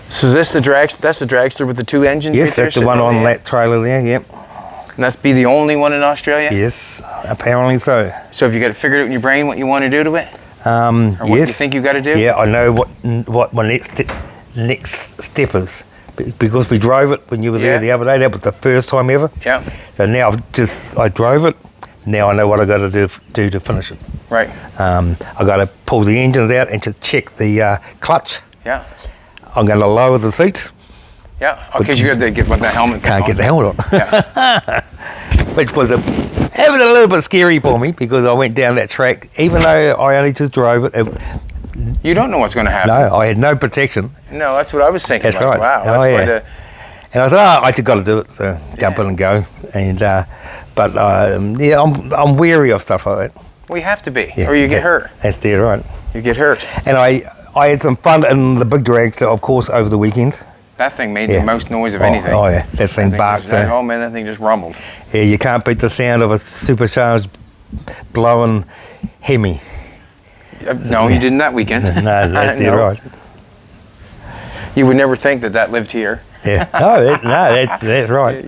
So is this that's the dragster with the 2 engines? Yes, right there that's the one sitting on there? that trailer there, yep. And that's be the only one in Australia? Yes, apparently so. So have you got it figured out in your brain what you want to do to it? Or what yes. you think you got to do? Yeah, I know what my next step is. Because we drove it when you were there the other day. That was the first time ever. Yeah. So now I drove it. Now I know what I got to do to finish it. Right. I got to pull the engines out and just check the clutch. Yeah. I'm going to lower the seat. Yeah. Because you got to get the helmet. Can't get the helmet on. Yeah. Which was having a little bit scary for me because I went down that track. Even though I only just drove it. You don't know what's going to happen. No, I had no protection. No, that's what I was thinking. That's like, right. Wow. Oh, That's yeah. quite And I thought, I just got to do it, so jump in and go. And but I'm wary of stuff like that. we have to be, Yeah, or you get hurt. That's dead right. You get hurt. And I had some fun in the big dragster, of course, over the weekend. That thing made Yeah. the most noise of anything. Oh yeah, that thing barks. Oh man, that thing just rumbled. Yeah, you can't beat the sound of a supercharged, blowing Hemi. No, you didn't that weekend. No, that's dead No. right. You would never think that lived here. Yeah. That's right.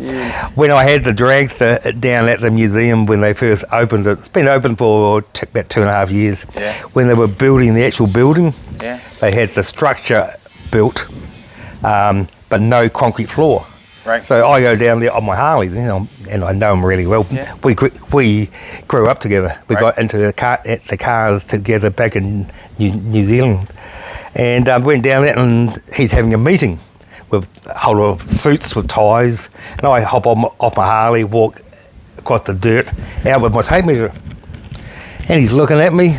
When I had the dragster down at the museum when they first opened it, it's been open for about 2.5 years. Yeah. When they were building the actual building, Yeah. they had the structure built, but no concrete floor. Right. So I go down there on my Harley, and I know them really well. Yeah. We grew up together. We Right. got into the cars together back in New Zealand, and went down there, and he's having a meeting with a whole lot of suits with ties, and I hop off my Harley, walk across the dirt, out with my tape measure, and he's looking at me,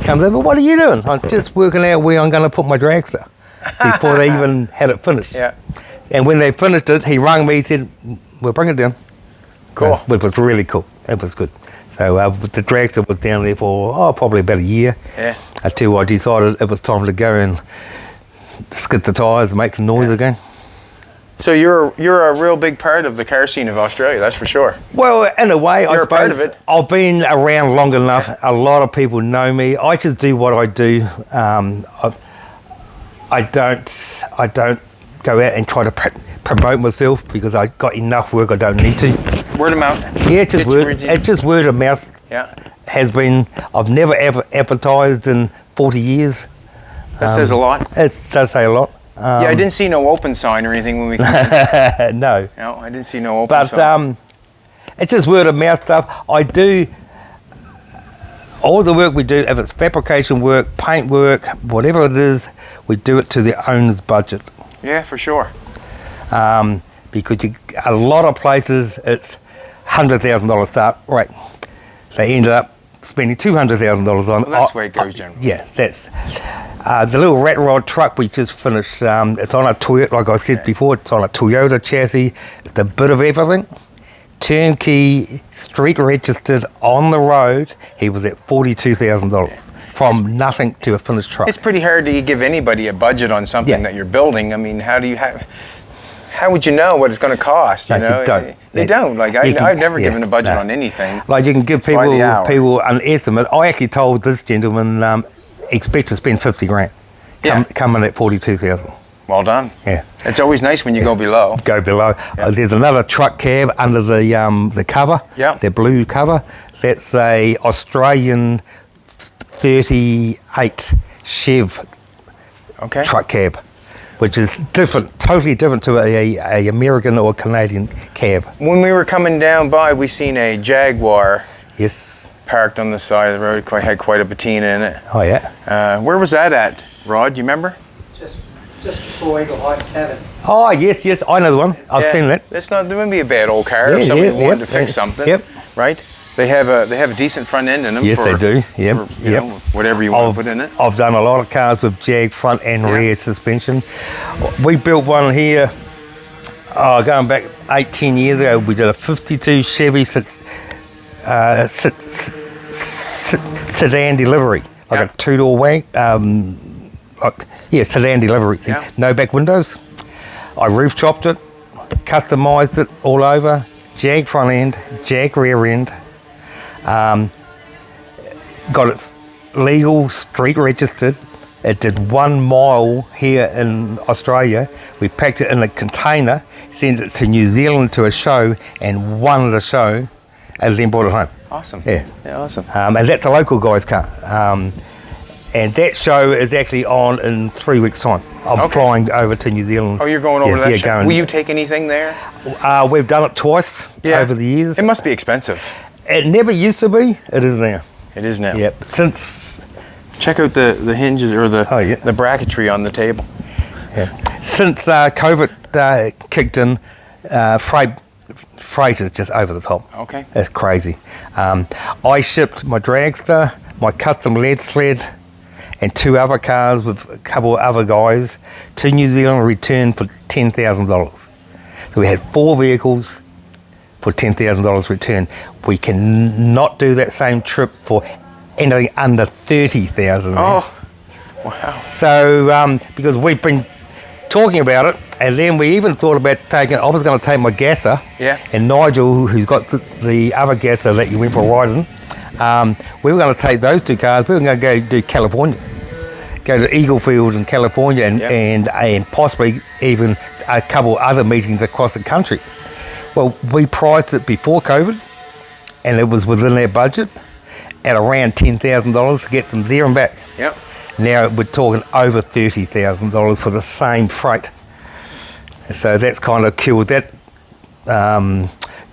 comes over, what are you doing? I'm just working out where I'm going to put my dragster, before they even had it finished. Yeah. And when they finished it, he rang me, he said, we'll bring it down. Cool. It was really cool, it was good. So the dragster was down there for probably about a year, Yeah. until I decided it was time to go and skid the tyres and make some noise again. So you're a real big part of the car scene of Australia, that's for sure. Well, in a way, I You're a suppose part of it. I've been around long enough. A lot of people know me. I just do what I do. I don't go out and try to promote myself because I got enough work. I don't need to. Word of mouth. Yeah, it's just Get your word. origin- It's just word of mouth. Yeah. Has been. I've never ever advertised in 40 years. That says a lot. It does say a lot. Yeah, I didn't see no open sign or anything when we came in. No. No, I didn't see no open But sign. it's just word of mouth stuff. I do all the work we do, if it's fabrication work, paint work, whatever it is, we do it to the owner's budget. Yeah, for sure. Because a lot of places it's $100,000 start rate. They ended up spending $200,000 on. Well, that's the way it goes, generally. Yeah, that's the little rat rod truck we just finished. It's on a Toyota, like I said before. It's on a Toyota chassis. It's a bit of everything. Turnkey, street registered on the road. He was at $42,000 from nothing to a finished truck. It's pretty hard to give anybody a budget on something that you're building. I mean, how would you know what it's going to cost? You know, you don't. They don't. Like I've never given a budget on anything. Like you can give by the hour. people an estimate. I actually told this gentleman expect to spend 50 grand. Coming at 42,000. Well done. Yeah. It's always nice when you go below. Go below. There's another truck cab under the cover. Yeah. The blue cover. That's a Australian 38 Chev truck cab, which is different, totally different to a American or Canadian cab. When we were coming down by, we seen a Jaguar. Yes. Parked on the side of the road. Had quite a patina in it. Oh yeah. Where was that at, Rod? Do you remember? Just before Eagle Heights Tavern. Oh yes, I know the one. I've seen that. It's not. There wouldn't be a bad old car if somebody wanted to fix something. Yep. Right. They have a decent front end in them. Yes, they do. Yep. For, you know, whatever you want to put in it. I've done a lot of cars with Jag front and rear suspension. We built one here. Going back 10 years ago, we did a 52 Chevy sedan delivery, like a two-door wagon. Sedan delivery. Yeah. No back windows. I roof chopped it, customized it all over. Jag front end, Jag rear end. Got its legal, street registered. It did 1 mile here in Australia. We packed it in a container, sent it to New Zealand to a show, and won the show, and then brought it home. Awesome. Yeah. Awesome. And that's a local guy's car. And that show is actually on in 3 weeks' time. I'm flying over to New Zealand. Oh, you're going over to that show? Going. Will you take anything there? We've done it twice over the years. It must be expensive. It never used to be. It is now. It is now. Yep. Since check out the hinges or the bracketry on the table. Yeah. Since COVID kicked in, freight is just over the top. Okay. It's crazy. I shipped my dragster, my custom lead sled, and 2 other cars with a couple of other guys to New Zealand, returned for $10,000. So we had 4 vehicles for $10,000 return. We cannot do that same trip for anything under $30,000. Oh, wow. So because we've been talking about it, and then we even thought about I was going to take my gasser, and Nigel, who's got the other gasser that you went for riding, we were going to take those 2 cars. We were going to go do California, go to Eaglefield in California, and possibly even a couple other meetings across the country. Well, we priced it before COVID, and it was within our budget at around $10,000 to get them there and back. Yep. Now we're talking over $30,000 for the same freight. So that's kind of killed that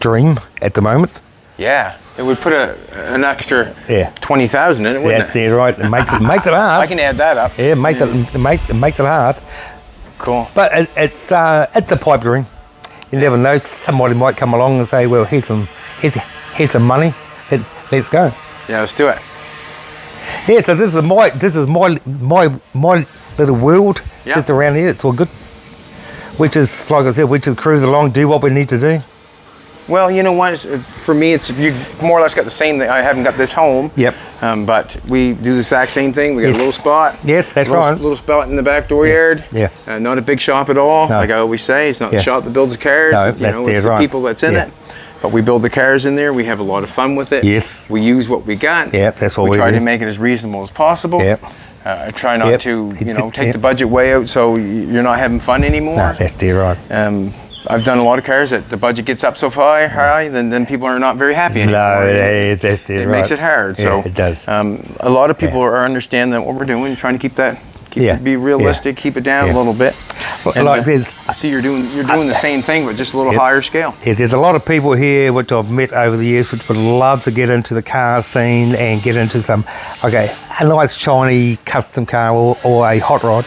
dream at the moment. Yeah, it would put an extra 20,000 in it, wouldn't it? Yeah, right. It makes it hard. I can add that up. Yeah, it makes it hard. Cool. But it's a pipe dream. You never know. Somebody might come along and say, "Well, here's some money. Let's go." Yeah, let's do it. Yeah. So this is my little world just around here. It's all good. Which is, like I said, we just cruise along, do what we need to do. Well, you know what? For me, it's you more or less got the same thing. I haven't got this home. Yep. But we do the exact same thing. We got a little spot. Yes, that's right. Little spot in the back door yard. Yeah. Not a big shop at all. No. Like I always say, it's not the shop that builds the cars. No, it's the right. people that's in it. But we build the cars in there. We have a lot of fun with it. Yes. We use what we got. Yeah, that's what we try do. to make it as reasonable as possible. Yep. I try not to, take the budget way out so you're not having fun anymore. No, that's dead right. I've done a lot of cars that the budget gets up so high, then people are not very happy anymore. No, that's dead right. It makes it hard. So it does. A lot of people are understand that what we're doing, trying to be realistic, keep it down a little bit. Like there's I see you're doing the same thing, but just a little higher scale. Yeah, there's a lot of people here which I've met over the years which would love to get into the car scene and get into a nice shiny custom car or a hot rod.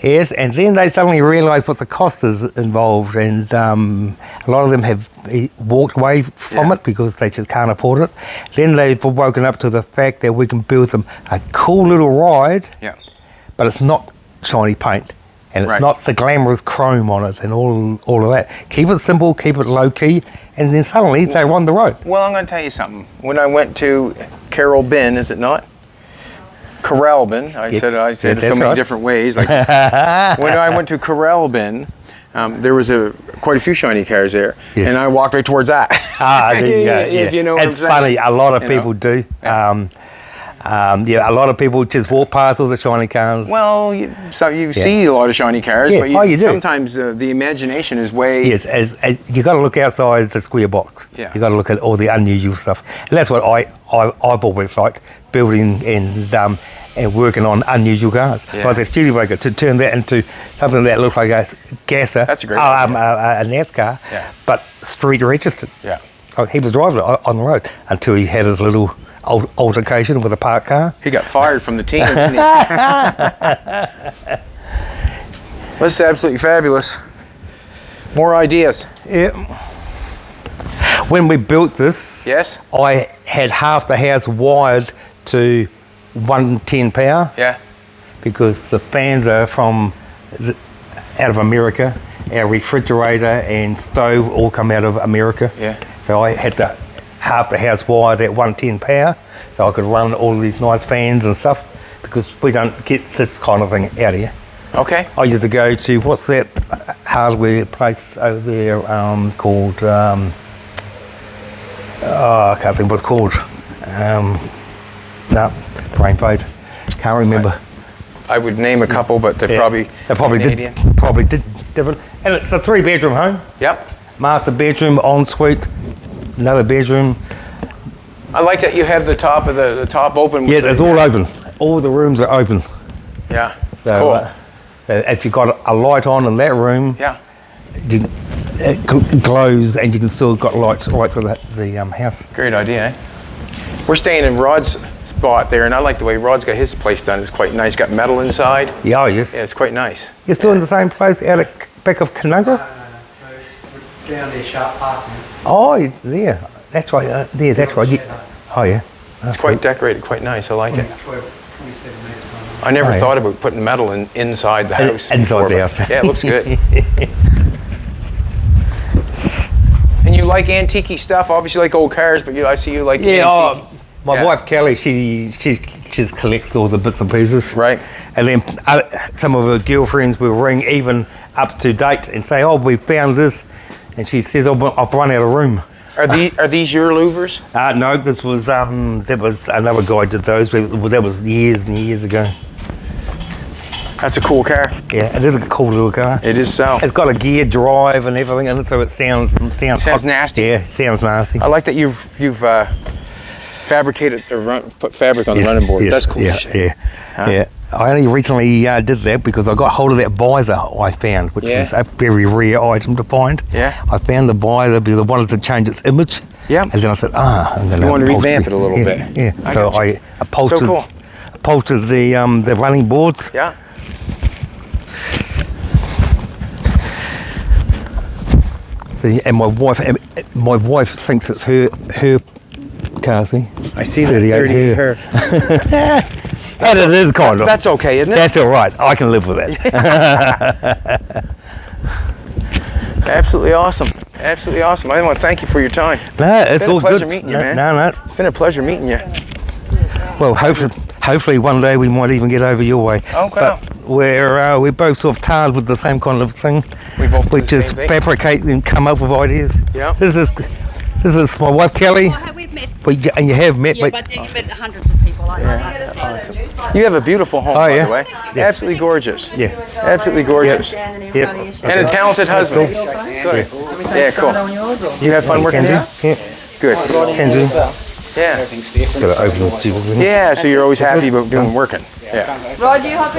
Yes, and then they suddenly realise what the cost is involved, and a lot of them have walked away from it because they just can't afford it. Then they've woken up to the fact that we can build them a cool little ride, but it's not shiny paint. And it's not the glamorous chrome on it and all of that. Keep it simple, keep it low key, and then suddenly they're on the road. Well, I'm going to tell you something. When I went to Carroll Bin, is it not? Corral Bin. I said it so many different ways. Like when I went to Corral Bin, there was quite a few shiny cars there, and I walked right towards that. If you know what I'm saying. It's funny. A lot of people do. A lot of people just walk past all the shiny cars. Well, you see a lot of shiny cars, but you do. Sometimes the imagination is way... Yes, you got to look outside the square box. Yeah. You got to look at all the unusual stuff. And that's what I've always liked, building and working on unusual cars. Yeah. Like the Studebaker, to turn that into something that looks like a gasser. That's a great idea. A NASCAR, but street registered. Yeah. Oh, he was driving it on the road until he had his little altercation with a parked car. He got fired from the team, didn't he? This is absolutely fabulous. More ideas. Yeah. When we built this, I had half the house wired to 110 power. Yeah. Because the fans are out of America. Our refrigerator and stove all come out of America. Yeah. So I had half the house wired at 110 power, so I could run all these nice fans and stuff, because we don't get this kind of thing out here. Okay. I used to go to, what's that hardware place over there called, I can't think what it's called. No, brain fade. Can't remember. I would name a couple, but they're probably did different. And it's a 3-bedroom home. Yep. Master bedroom, ensuite, another bedroom. I like that you have the top of the top open. Yes, it's all open. All the rooms are open. Yeah, it's cool. If you've got a light on in that room, it glows, and you can still got lights right through the house. Great idea, eh? We're staying in Rod's spot there, and I like the way Rod's got his place done. It's quite nice. Got metal inside. Yeah, yes. Yeah, it's quite nice. You're still in the same place out at back of Canungra? We're down there, Sharp Park. Oh, yeah. That's right. There, that's right. Oh, yeah. It's quite decorated, quite nice. I like it. 27 minutes. I never thought about putting metal inside the house. Inside the house. Yeah, it looks good. And you like antique stuff? Obviously, you like old cars, but I see you like antique. My wife Kelly, she just collects all the bits and pieces. Right. And then some of her girlfriends will ring even up to date and say, "Oh, we found this," and she says, "Oh, I've run out of room." Are these your louvers? No, this was that was another guy did those. But that was years and years ago. That's a cool car. Yeah, it is a cool little car. It is so. It's got a gear drive and everything, and so it sounds hot. Nasty. Yeah, it sounds nasty. I like that you've fabricated or put fabric on the running board. That's cool. Yeah. I only recently did that because I got hold of that visor I found, which was a very rare item to find. Yeah. I found the visor because I wanted to change its image. Yeah. And then I thought, I'm going to. You want to revamp it a little bit. Yeah. So I upholstered. So cool. Upholstered the running boards. Yeah. See, and my wife thinks it's her car. See. I see that 38 her. And it is kind of. That's okay, isn't it? That's all right. I can live with it. Absolutely awesome. Absolutely awesome. I want to thank you for your time. No, it's all good. It's been a pleasure meeting you, man. No. It's been a pleasure meeting you. Well, hopefully one day we might even get over your way. Okay. But we're both sort of tired with the same kind of thing. We just fabricate and come up with ideas. Yeah. This is my wife Kelly. Oh, we've met. And you have met. Yeah, but you've met hundreds of people. Awesome. You have a beautiful home, by the way. Yeah. Absolutely gorgeous. Yeah. Absolutely gorgeous. Yep. And a talented husband. Good. Yeah, cool. You have fun working here? Yeah. Good. Can do. Yeah. Gotta open the stupid thing. Yeah, so you're always happy about working. Yeah. Rod, you hop